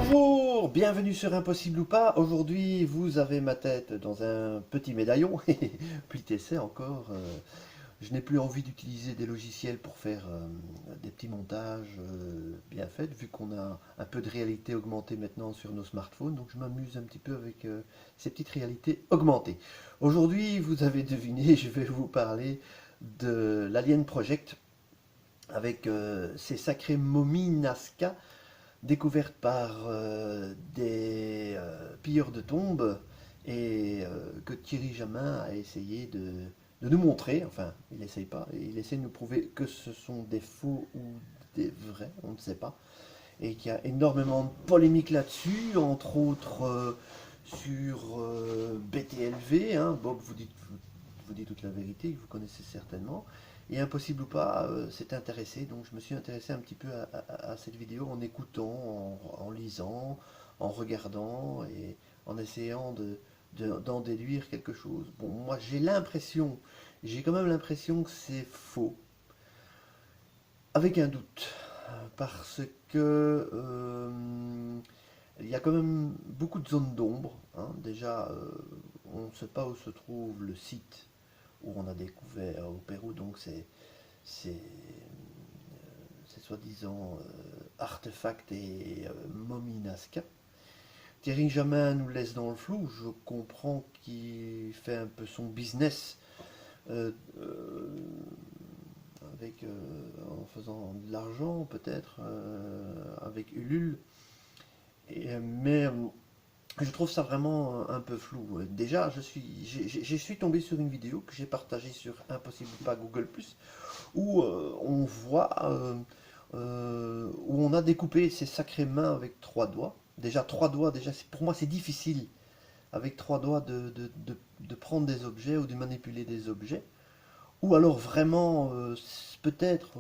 Bonjour, bienvenue sur Impossible ou pas. Aujourd'hui, vous avez ma tête dans un petit médaillon. Puis t'essaies encore. Je n'ai plus envie d'utiliser des logiciels pour faire des petits montages bien faits, vu qu'on a un peu de réalité augmentée maintenant sur nos smartphones. Donc je m'amuse un petit peu avec ces petites réalités augmentées. Aujourd'hui, vous avez deviné, je vais vous parler de l'Alien Project avec ces sacrées momies Nazca découverte par des pilleurs de tombes et que Thierry Jamin a essayé de nous montrer, enfin il n'essaye pas, il essaie de nous prouver que ce sont des faux ou des vrais, on ne sait pas, et qu'il y a énormément de polémiques là-dessus, entre autres sur BTLV, hein, Bob vous dit toute la vérité, que vous connaissez certainement. Et Impossible ou pas s'est intéressé, donc je me suis intéressé un petit peu à cette vidéo en écoutant, en lisant, en regardant et en essayant d'en déduire quelque chose. Bon, moi j'ai quand même l'impression que c'est faux, avec un doute, parce que il y a quand même beaucoup de zones d'ombre, hein. Déjà, on ne sait pas où se trouve le site où on a découvert au Pérou, donc c'est soi-disant artefacts et momies Nazca. Thierry Jamin nous laisse dans le flou. Je comprends qu'il fait un peu son business euh, euh, en faisant de l'argent, peut-être, avec Ulule. Mais je trouve ça vraiment un peu flou. Déjà, je suis tombé sur une vidéo que j'ai partagée sur Impossible pas Google+, où on voit, où on a découpé ses sacrées mains avec trois doigts. Déjà, trois doigts, déjà, pour moi, c'est difficile avec trois doigts de prendre des objets ou de manipuler des objets. Ou alors vraiment, peut-être,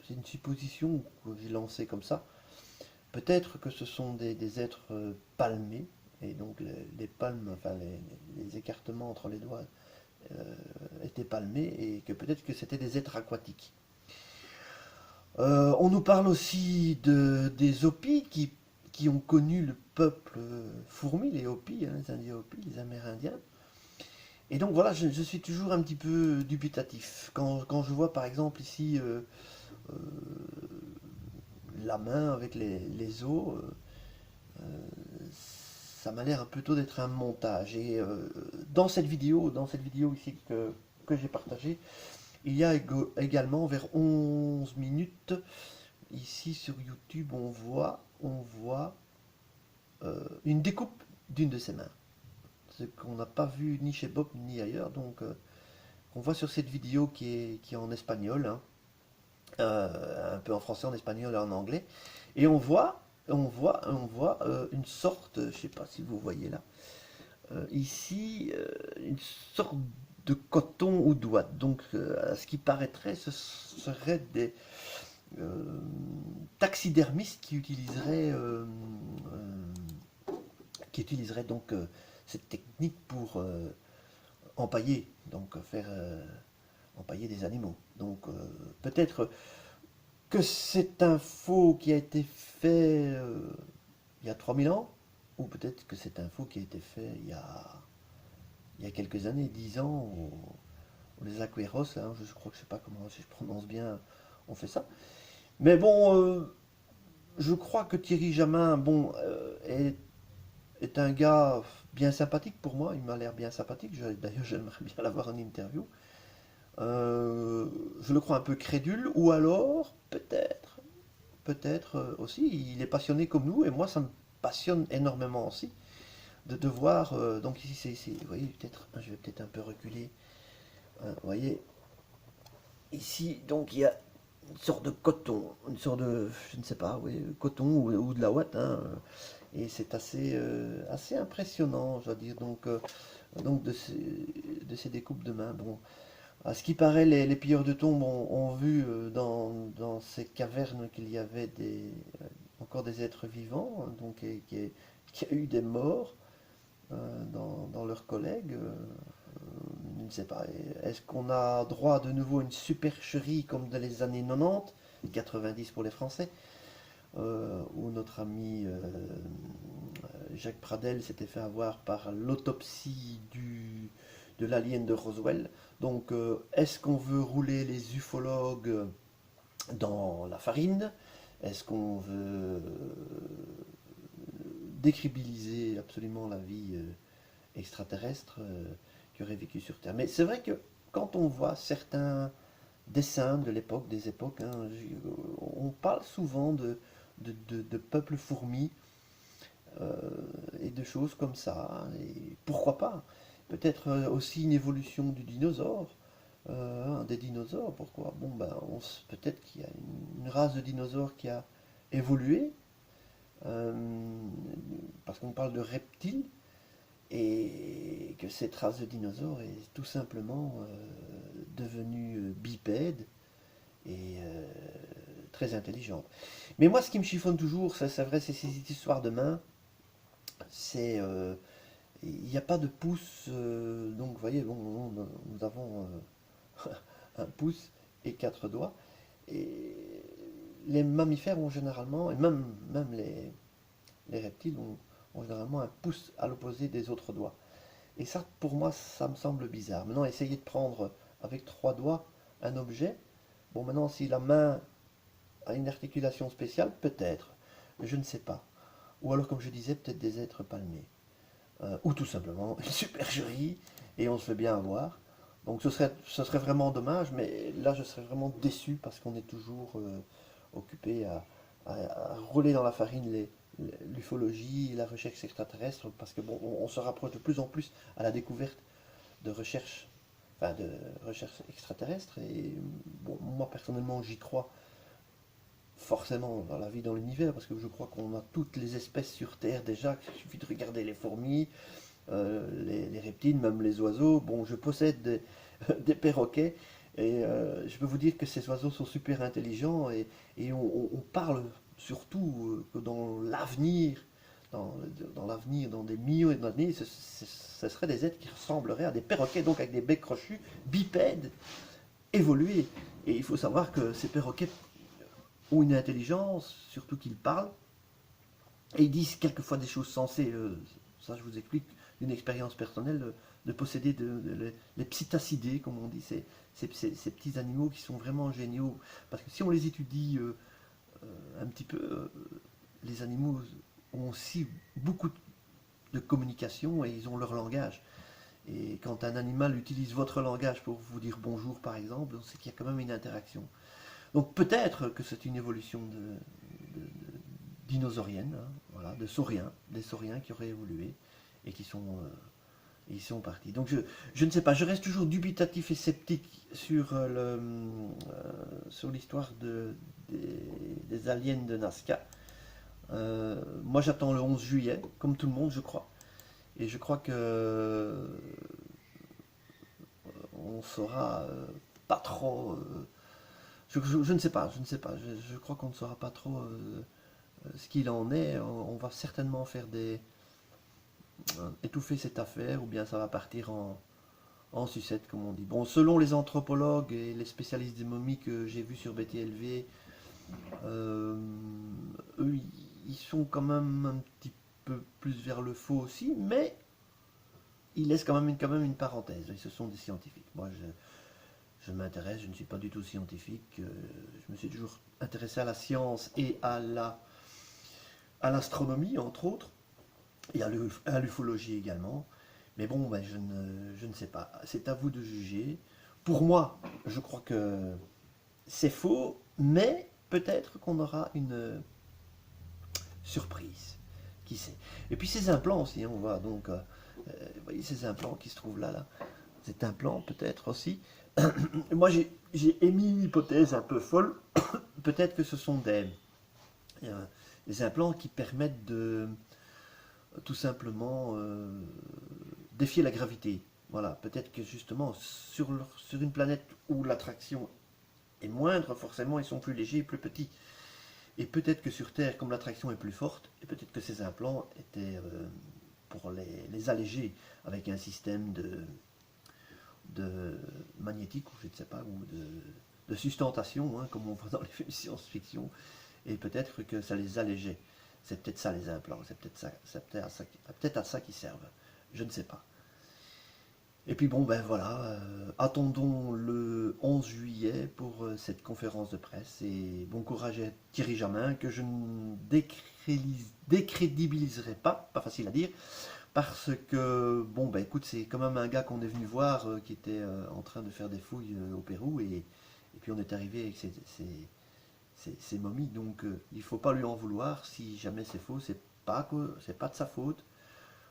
c'est une supposition que j'ai lancée comme ça, peut-être que ce sont des êtres palmés, et donc les palmes, enfin les écartements entre les doigts étaient palmés, et que peut-être que c'était des êtres aquatiques. On nous parle aussi des Hopis qui ont connu le peuple fourmi, les Hopis, hein, les Indiens Hopis, les Amérindiens. Et donc voilà, je suis toujours un petit peu dubitatif. Quand je vois par exemple ici euh, la main avec les os, ça m'a l'air plutôt d'être un montage. Et dans cette vidéo ici que j'ai partagée, il y a également vers 11 minutes, ici sur YouTube, on voit une découpe d'une de ses mains. Ce qu'on n'a pas vu ni chez Bob ni ailleurs. Donc, on voit sur cette vidéo qui est en espagnol, hein, un peu en français, en espagnol et en anglais. Et on voit une sorte, je ne sais pas si vous voyez là, ici, une sorte de coton ou d'ouate. Donc, à ce qui paraîtrait, ce serait des taxidermistes qui utiliseraient donc cette technique pour empailler, donc faire empailler des animaux. Donc, peut-être que c'est un faux qui a été fait il y a 3000 ans, ou peut-être que c'est un faux qui a été fait il y a quelques années, 10 ans, ou les Aqueros, hein, je crois que je sais pas comment, si je prononce bien, on fait ça. Mais bon, je crois que Thierry Jamin, bon, est un gars bien sympathique pour moi, il m'a l'air bien sympathique, d'ailleurs j'aimerais bien l'avoir en interview. Je le crois un peu crédule, ou alors, peut-être aussi, il est passionné comme nous, et moi ça me passionne énormément aussi, de voir, donc ici vous voyez, peut-être, je vais peut-être un peu reculer, vous voyez, ici, donc il y a une sorte de coton, une sorte de, je ne sais pas, oui, coton ou de la ouate, hein, et c'est assez impressionnant, je dois dire, donc de ces découpes de mains. Bon, à ce qui paraît, les pilleurs de tombes ont vu dans ces cavernes qu'il y avait encore des êtres vivants, hein, donc qu'il y a eu des morts dans leurs collègues. Je ne sais pas. Est-ce qu'on a droit de nouveau à une supercherie comme dans les années 90, 90 pour les Français, où notre ami Jacques Pradel s'était fait avoir par l'autopsie de l'alien de Roswell. Donc, est-ce qu'on veut rouler les ufologues dans la farine? Est-ce qu'on veut décribiliser absolument la vie extraterrestre qui aurait vécu sur Terre? Mais c'est vrai que quand on voit certains dessins de l'époque, des époques, hein, on parle souvent de peuples fourmis euh, et de choses comme ça. Et pourquoi pas? Peut-être aussi une évolution du dinosaure, des dinosaures, pourquoi? Bon, ben, peut-être qu'il y a une race de dinosaures qui a évolué, euh, parce qu'on parle de reptiles, et que cette race de dinosaures est tout simplement devenue bipède et très intelligente. Mais moi, ce qui me chiffonne toujours, c'est vrai, c'est ces histoires de mains. C'est, il n'y a pas de pouce, donc vous voyez, bon, nous avons un pouce et quatre doigts. Et les mammifères ont généralement, et même les reptiles ont généralement un pouce à l'opposé des autres doigts. Et ça, pour moi, ça me semble bizarre. Maintenant, essayer de prendre avec trois doigts un objet. Bon, maintenant, si la main a une articulation spéciale, peut-être. Je ne sais pas. Ou alors, comme je disais, peut-être des êtres palmés. Ou tout simplement une supercherie, et on se fait bien avoir. Donc ce serait vraiment dommage, mais là je serais vraiment déçu parce qu'on est toujours occupé à rouler dans la farine l'ufologie, la recherche extraterrestre, parce que bon, on se rapproche de plus en plus à la découverte de recherche, enfin de recherche extraterrestre, et bon, moi personnellement j'y crois forcément dans la vie dans l'univers, parce que je crois qu'on a toutes les espèces sur Terre déjà, il suffit de regarder les fourmis, les reptiles, même les oiseaux. Bon, je possède des perroquets, et je peux vous dire que ces oiseaux sont super intelligents, et on parle surtout que dans l'avenir, dans des millions d'années, ce seraient des êtres qui ressembleraient à des perroquets, donc avec des becs crochus, bipèdes, évolués. Et il faut savoir que ces perroquets ont une intelligence, surtout qu'ils parlent, et ils disent quelquefois des choses sensées. Ça, je vous explique d'une expérience personnelle de posséder les psittacidés, comme on dit, ces petits animaux qui sont vraiment géniaux. Parce que si on les étudie un petit peu, les animaux ont aussi beaucoup de communication et ils ont leur langage. Et quand un animal utilise votre langage pour vous dire bonjour, par exemple, c'est qu'il y a quand même une interaction. Donc peut-être que c'est une évolution dinosaurienne, hein, voilà, des sauriens qui auraient évolué et qui sont partis. Donc je ne sais pas, je reste toujours dubitatif et sceptique sur l'histoire des aliens de Nazca. Moi j'attends le 11 juillet, comme tout le monde je crois. Et je crois que on saura pas trop. Je ne sais pas, je crois qu'on ne saura pas trop ce qu'il en est. On va certainement faire étouffer cette affaire, ou bien ça va partir en sucette, comme on dit. Bon, selon les anthropologues et les spécialistes des momies que j'ai vus sur BTLV, euh, eux, ils sont quand même un petit peu plus vers le faux aussi, mais ils laissent quand même une parenthèse. Ce sont des scientifiques. Moi, je m'intéresse, je ne suis pas du tout scientifique. Je me suis toujours intéressé à la science et à l'astronomie, entre autres, et à l'ufologie également. Mais bon, ben, je ne sais pas. C'est à vous de juger. Pour moi, je crois que c'est faux, mais peut-être qu'on aura une surprise. Qui sait? Et puis ces implants aussi, hein, on voit donc, vous voyez ces implants qui se trouvent là. Cet implant peut-être aussi. Moi j'ai émis une hypothèse un peu folle. Peut-être que ce sont des implants qui permettent de tout simplement défier la gravité. Voilà, peut-être que justement sur une planète où l'attraction est moindre, forcément ils sont plus légers et plus petits. Et peut-être que sur Terre, comme l'attraction est plus forte, et peut-être que ces implants étaient pour les alléger avec un système de magnétique, ou je ne sais pas, ou de sustentation, hein, comme on voit dans les films de science-fiction. et peut-être que ça les allégeait. C'est peut-être ça les implants, c'est peut-être ça, peut-être à ça qu'ils servent. Je ne sais pas. Et puis bon, ben voilà, attendons le 11 juillet pour cette conférence de presse. Et bon courage à Thierry Jamin, que je ne décrédibiliserai pas facile à dire, parce que, bon, ben écoute, c'est quand même un gars qu'on est venu voir qui était en train de faire des fouilles au Pérou, et puis on est arrivé avec ces momies, donc il ne faut pas lui en vouloir. Si jamais c'est faux, c'est pas de sa faute.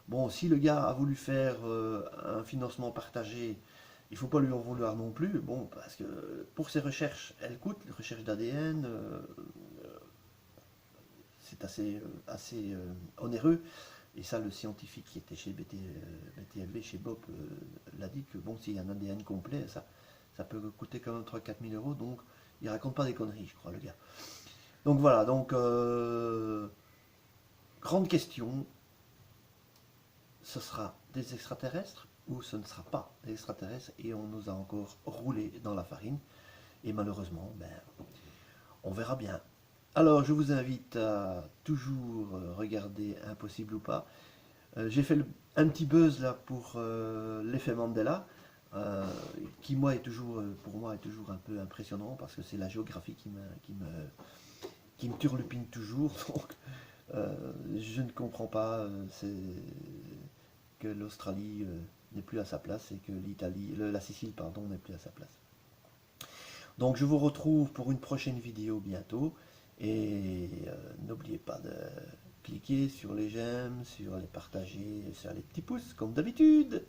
Bon, si le gars a voulu faire un financement partagé, il ne faut pas lui en vouloir non plus. Bon, parce que pour ses recherches, elles coûtent, les recherches d'ADN, c'est assez onéreux. Et ça, le scientifique qui était chez BTLV, chez Bob, l'a dit que bon, s'il y a un ADN complet, ça peut coûter quand même 3-4 000 euros. Donc, il raconte pas des conneries, je crois, le gars. Donc voilà, donc grande question, ce sera des extraterrestres ou ce ne sera pas des extraterrestres, et on nous a encore roulé dans la farine, et malheureusement, ben, on verra bien. Alors je vous invite à toujours regarder Impossible ou pas. J'ai fait un petit buzz là pour l'effet Mandela, euh, qui moi pour moi est toujours un peu impressionnant, parce que c'est la géographie qui me turlupine toujours. Donc je ne comprends pas que l'Australie n'est plus à sa place, et que la Sicile, pardon, n'est plus à sa place. Donc je vous retrouve pour une prochaine vidéo bientôt, et n'oubliez pas de cliquer sur les j'aime, sur les partager, sur les petits pouces comme d'habitude.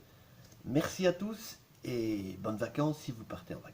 Merci à tous et bonnes vacances si vous partez en vacances.